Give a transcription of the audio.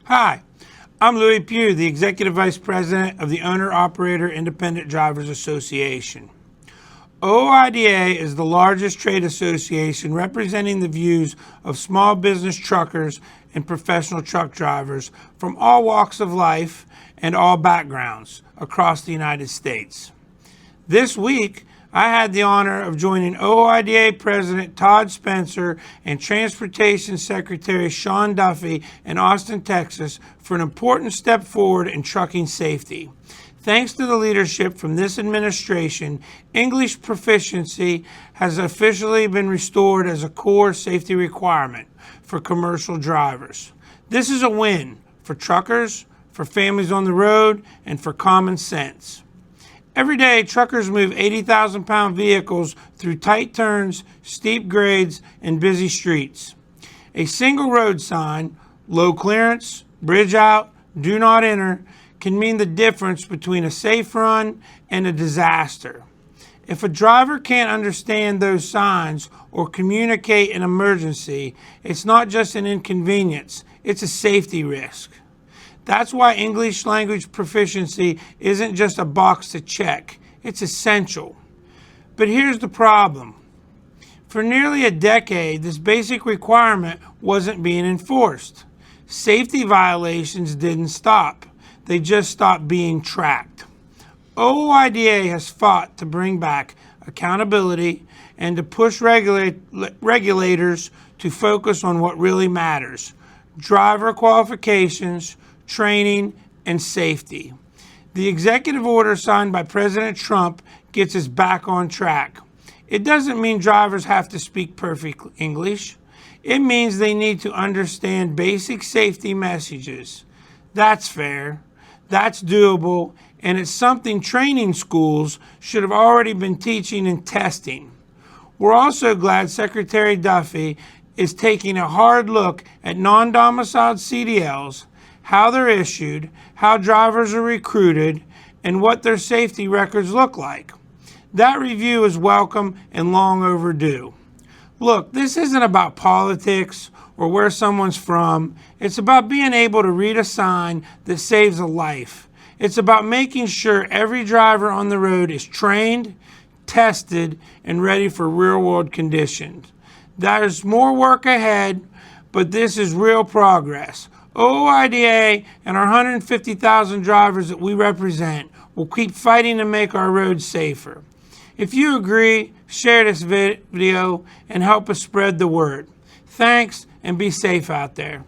Hi, I'm Lewie Pugh, the Executive Vice President of the Owner-Operator Independent Drivers Association. OOIDA is the largest trade association representing the views of small business truckers and professional truck drivers from all walks of life and all backgrounds across the United States. This week, I had the honor of joining OOIDA President Todd Spencer and Transportation Secretary Sean Duffy in Austin, Texas, for an important step forward in trucking safety. Thanks to the leadership from this administration, English proficiency has officially been restored as a core safety requirement for commercial drivers. This is a win for truckers, for families on the road, and for common sense. Every day, truckers move 80,000-pound vehicles through tight turns, steep grades, and busy streets. A single road sign, low clearance, bridge out, do not enter, can mean the difference between a safe run and a disaster. If a driver can't understand those signs or communicate an emergency, it's not just an inconvenience, it's a safety risk. That's why English language proficiency isn't just a box to check, it's essential. But here's the problem. For nearly a decade, this basic requirement wasn't being enforced. Safety violations didn't stop, they just stopped being tracked. OOIDA has fought to bring back accountability and to push regulators to focus on what really matters: driver qualifications, training, and safety. The executive order signed by President Trump gets us back on track. It doesn't mean drivers have to speak perfect English. It means they need to understand basic safety messages. That's fair, that's doable, and it's something training schools should have already been teaching and testing. We're also glad Secretary Duffy is taking a hard look at non-domiciled CDLs, how they're issued, how drivers are recruited, and what their safety records look like. That review is welcome and long overdue. Look, this isn't about politics or where someone's from. It's about being able to read a sign that saves a life. It's about making sure every driver on the road is trained, tested, and ready for real-world conditions. There's more work ahead, but this is real progress. OOIDA and our 150,000 drivers that we represent will keep fighting to make our roads safer. If you agree, share this video and help us spread the word. Thanks, and be safe out there.